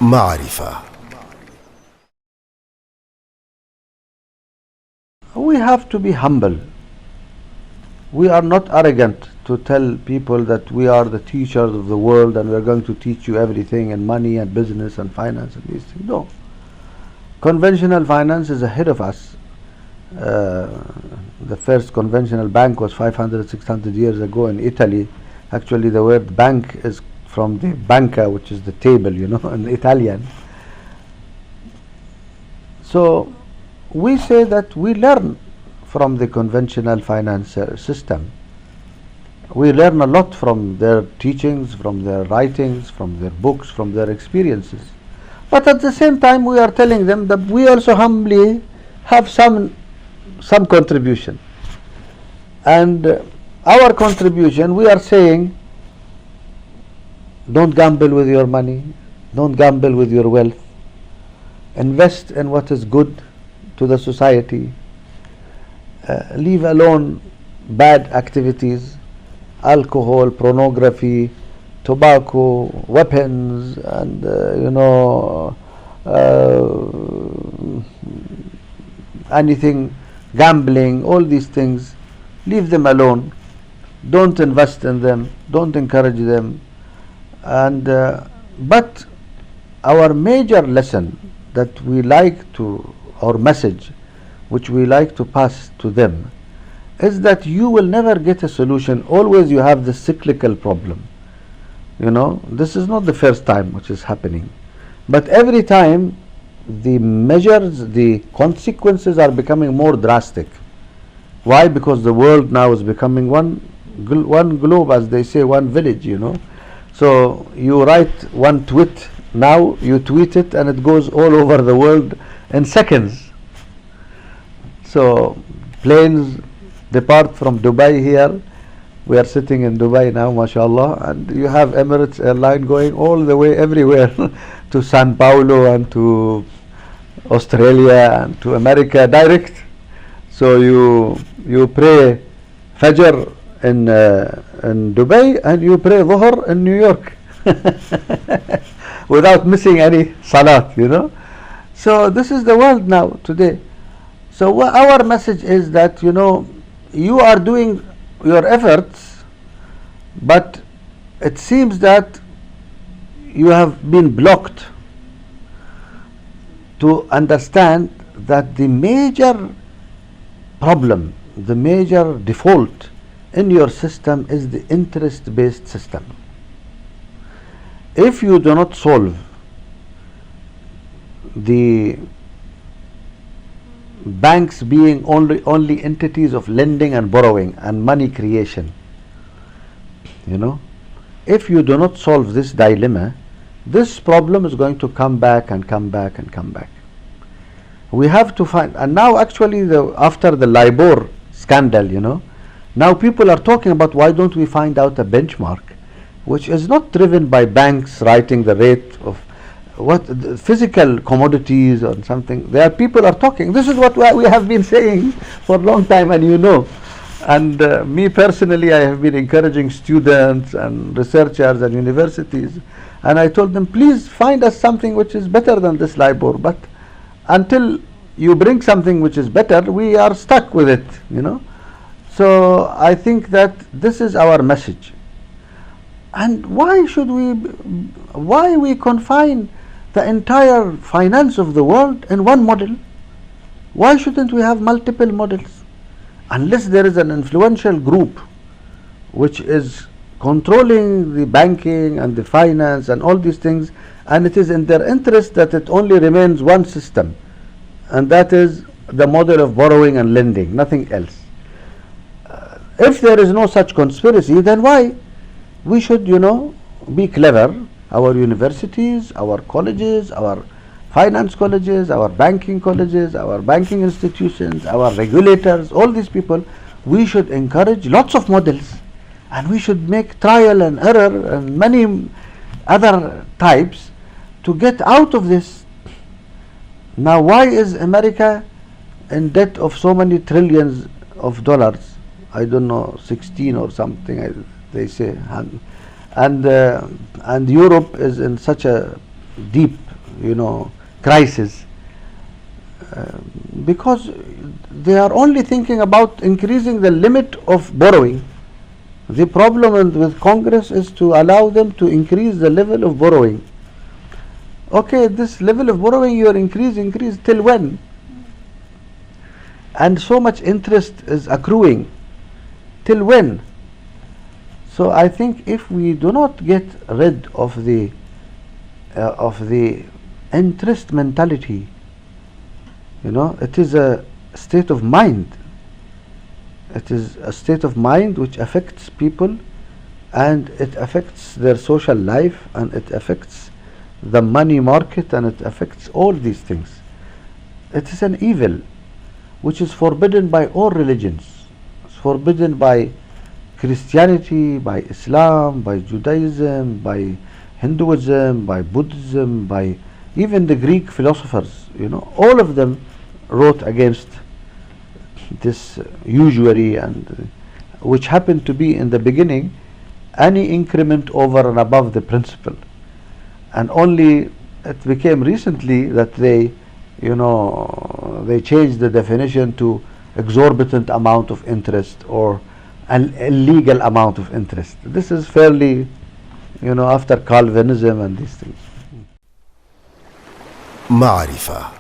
معرفة. We have to be humble. We are not arrogant to tell people that we are the teachers of the world and we are going to teach you everything and money and business and finance and these things. No. Conventional finance is ahead of us. The first conventional bank was 500, 600 years ago in Italy. Actually, the word bank is from the banca, which is the table, in Italian. So we say that we learn from the conventional finance system. We learn a lot from their teachings, from their writings, from their books, from their experiences. But at the same time, we are telling them that we also humbly have some contribution. And our contribution, we are saying, don't gamble with your money, don't gamble with your wealth, invest in what is good to the society, leave alone bad activities, alcohol, pornography, tobacco, weapons, and anything, gambling, all these things, leave them alone. Don't invest in them, don't encourage them. And but our major lesson that we like to, our message which we like to pass to them, is that you will never get a solution. Always you have the cyclical problem. This is not the first time which is happening, but every time the measures, the consequences are becoming more drastic. Why? Because the world now is becoming one globe, as they say, one village. So you write one tweet, now you tweet it and it goes all over the world in seconds. So planes depart from Dubai here. We are sitting in Dubai now, mashallah, and you have Emirates airline going all the way everywhere to San Paulo and to Australia and to America direct. So you pray Fajr in Dubai and you pray Dhuhr in New York without missing any salat, So this is the world now today. So our message is that you are doing your efforts, but it seems that you have been blocked to understand that the major problem, the major default in your system is the interest-based system. If you do not solve the banks being only entities of lending and borrowing and money creation, if you do not solve this dilemma, this problem is going to come back and come back and come back. We have to find, and now actually after the LIBOR scandal, now people are talking about why don't we find out a benchmark which is not driven by banks writing the rate of what physical commodities or something. There are people are talking. This is what we have been saying for a long time, and and me personally, I have been encouraging students and researchers and universities, and I told them, please find us something which is better than this LIBOR, but until you bring something which is better, we are stuck with it, So I think that this is our message. And why we confine the entire finance of the world in one model? Why shouldn't we have multiple models? Unless there is an influential group which is controlling the banking and the finance and all these things, and it is in their interest that it only remains one system, and that is the model of borrowing and lending, nothing else. If there is no such conspiracy, then why? We should, be clever. Our universities, our colleges, our finance colleges, our banking colleges, our banking institutions, our regulators, all these people, we should encourage lots of models, and we should make trial and error and many other types to get out of this. Now, why is America in debt of so many trillions of dollars? I don't know, 16 or something, they say. And Europe is in such a deep crisis, because they are only thinking about increasing the limit of borrowing. The problem with Congress is to allow them to increase the level of borrowing. Okay, this level of borrowing you are increase till when? And so much interest is accruing. Till when? So I think if we do not get rid of the interest mentality, it is a state of mind. It is a state of mind which affects people, and it affects their social life, and it affects the money market, and it affects all these things. It is an evil which is forbidden by all religions. It's forbidden by Christianity, by Islam, by Judaism, by Hinduism, by Buddhism, by even the Greek philosophers. All of them wrote against this usury, and which happened to be in the beginning any increment over and above the principle, and only it became recently that they changed the definition to exorbitant amount of interest or an illegal amount of interest. This is fairly after Calvinism and these things. معرفة.